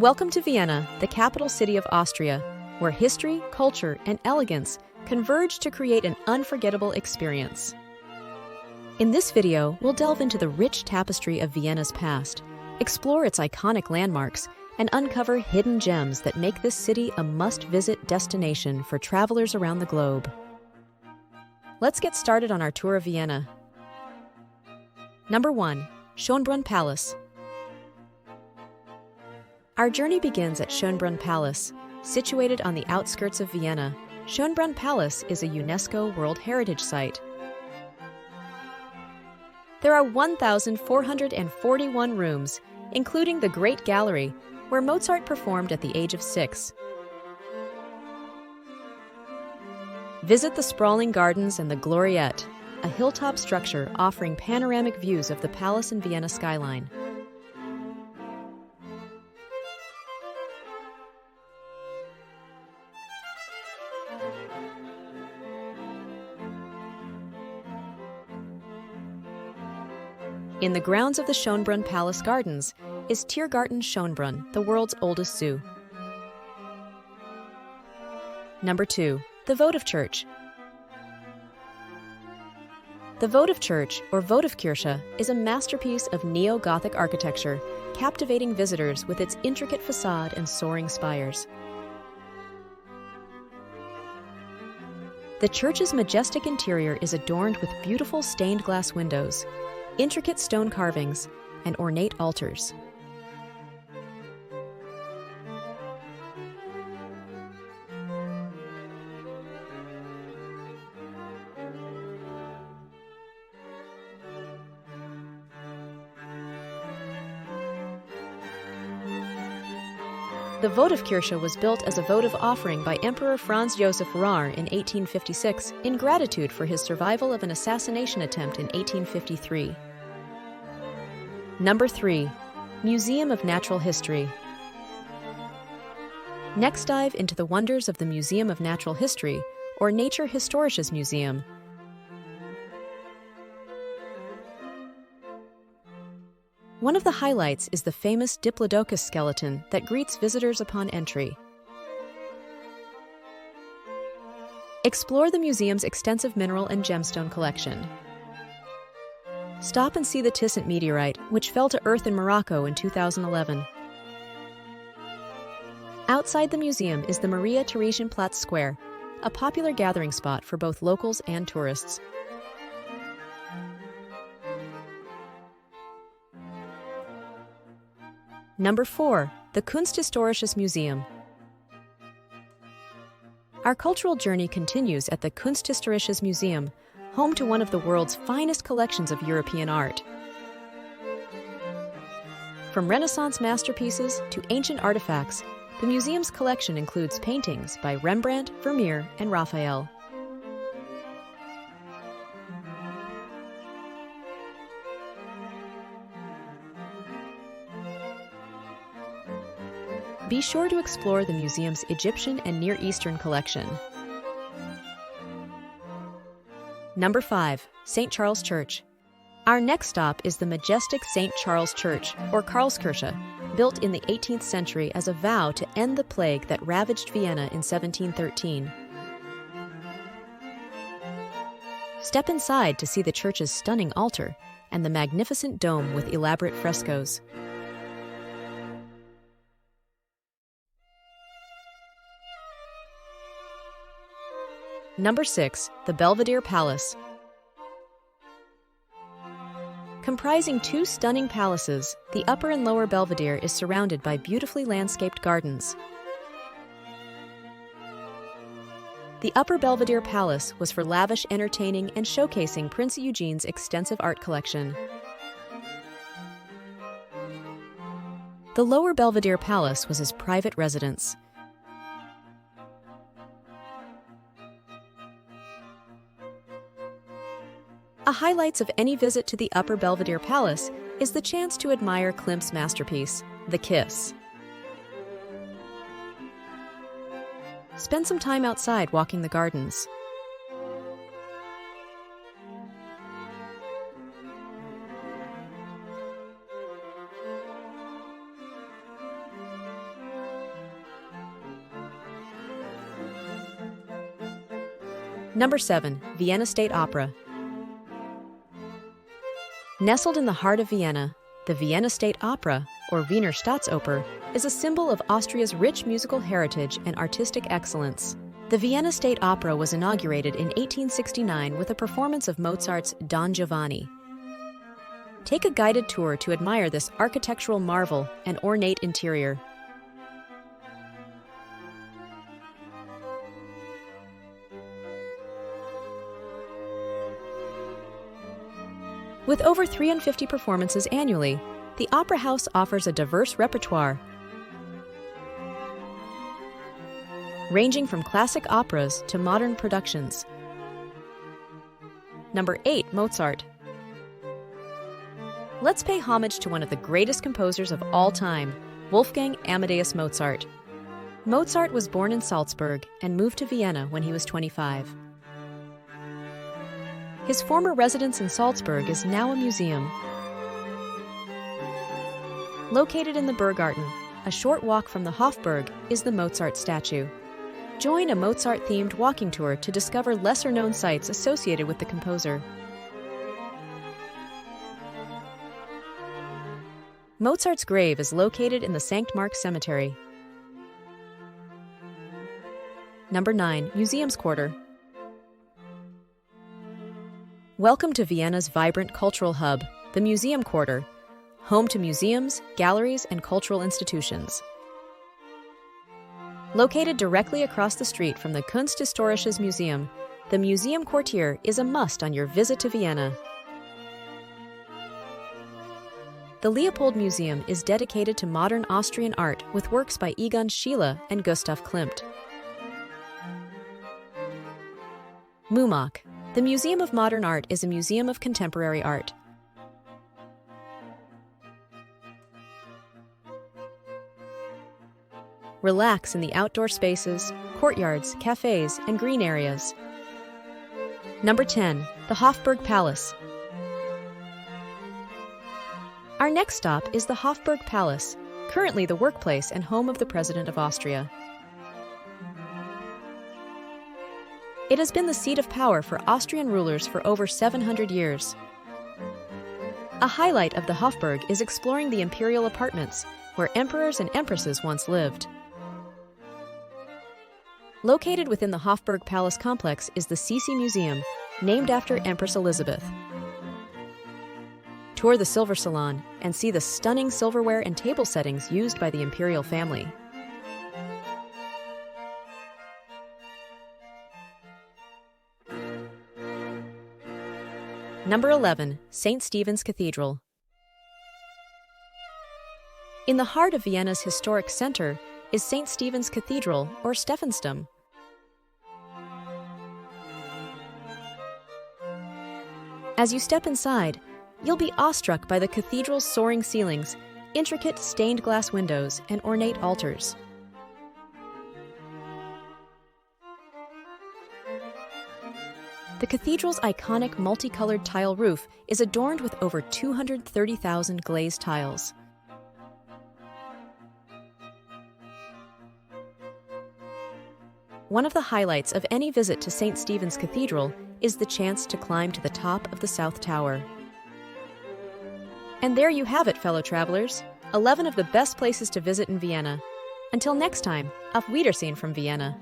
Welcome to Vienna, the capital city of Austria, where history, culture, and elegance converge to create an unforgettable experience. In this video, we'll delve into the rich tapestry of Vienna's past, explore its iconic landmarks, and uncover hidden gems that make this city a must-visit destination for travelers around the globe. Let's get started on our tour of Vienna. Number 1. Shonbrun Palace. Our journey begins at Shonbrun Palace. Situated on the outskirts of Vienna, Shonbrun Palace is a UNESCO World Heritage Site. There are 1,441 rooms, including the Great Gallery, where Mozart performed at the age of 6. Visit the sprawling gardens and the Gloriette, a hilltop structure offering panoramic views of the palace and Vienna skyline. In the grounds of the Shonbrun Palace Gardens is Tiergarten Schönbrunn, the world's oldest zoo. Number 2. The Votive Church. The Votive Church, or Votivkirche, is a masterpiece of neo-Gothic architecture, captivating visitors with its intricate facade and soaring spires. The church's majestic interior is adorned with beautiful stained glass windows, intricate stone carvings, and ornate altars. The Votivkirche was built as a votive offering by Emperor Franz Joseph Rar in 1856 in gratitude for his survival of an assassination attempt in 1853. Number 3. Museum of Natural History. Next, dive into the wonders of the Museum of Natural History, or Naturhistorisches Museum. One of the highlights is the famous Diplodocus skeleton that greets visitors upon entry. Explore the museum's extensive mineral and gemstone collection. Stop and see the Tissot meteorite, which fell to Earth in Morocco in 2011. Outside the museum is the Maria Theresienplatz Square, a popular gathering spot for both locals and tourists. Number 4. The Kunsthistorisches Museum. Our cultural journey continues at the Kunsthistorisches Museum, home to one of the world's finest collections of European art. From Renaissance masterpieces to ancient artifacts, the museum's collection includes paintings by Rembrandt, Vermeer, and Raphael. Be sure to explore the museum's Egyptian and Near Eastern collection. Number 5. St. Charles Church. Our next stop is the majestic St. Charles Church, or Karlskirche, built in the 18th century as a vow to end the plague that ravaged Vienna in 1713. Step inside to see the church's stunning altar and the magnificent dome with elaborate frescoes. Number 6. The Belvedere Palace. Comprising two stunning palaces, the Upper and Lower Belvedere is surrounded by beautifully landscaped gardens. The Upper Belvedere Palace was for lavish entertaining and showcasing Prince Eugene's extensive art collection. The Lower Belvedere Palace was his private residence. A highlight of any visit to the Upper Belvedere Palace is the chance to admire Klimt's masterpiece, The Kiss. Spend some time outside walking the gardens. Number 7. Vienna State Opera. Nestled in the heart of Vienna, the Vienna State Opera, or Wiener Staatsoper, is a symbol of Austria's rich musical heritage and artistic excellence. The Vienna State Opera was inaugurated in 1869 with a performance of Mozart's Don Giovanni. Take a guided tour to admire this architectural marvel and ornate interior. With over 350 performances annually, the Opera House offers a diverse repertoire, ranging from classic operas to modern productions. Number 8. Mozart. Let's pay homage to one of the greatest composers of all time, Wolfgang Amadeus Mozart. Mozart was born in Salzburg and moved to Vienna when he was 25. His former residence in Salzburg is now a museum. Located in the Burgarten, a short walk from the Hofburg, is the Mozart statue. Join a Mozart-themed walking tour to discover lesser-known sites associated with the composer. Mozart's grave is located in the St. Mark Cemetery. Number 9. Museums Quarter. Welcome to Vienna's vibrant cultural hub, the Museum Quarter, home to museums, galleries, and cultural institutions. Located directly across the street from the Kunsthistorisches Museum, the Museum Quartier is a must on your visit to Vienna. The Leopold Museum is dedicated to modern Austrian art with works by Egon Schiele and Gustav Klimt. MUMAC. The Museum of Modern Art is a museum of contemporary art. Relax in the outdoor spaces, courtyards, cafes, and green areas. Number 10. The Hofburg Palace. Our next stop is the Hofburg Palace, currently the workplace and home of the President of Austria. It has been the seat of power for Austrian rulers for over 700 years. A highlight of the Hofburg is exploring the imperial apartments, where emperors and empresses once lived. Located within the Hofburg Palace complex is the Sisi Museum, named after Empress Elizabeth. Tour the Silver Salon and see the stunning silverware and table settings used by the imperial family. Number 11. St. Stephens Cathedral. In the heart of Vienna's historic center is St. Stephens Cathedral, or Stephansdom. As you step inside, you'll be awestruck by the cathedral's soaring ceilings, intricate stained glass windows, and ornate altars. The cathedral's iconic multicolored tile roof is adorned with over 230,000 glazed tiles. One of the highlights of any visit to St. Stephens Cathedral is the chance to climb to the top of the South Tower. And there you have it, fellow travelers, 11 of the best places to visit in Vienna. Until next time, auf Wiedersehen from Vienna.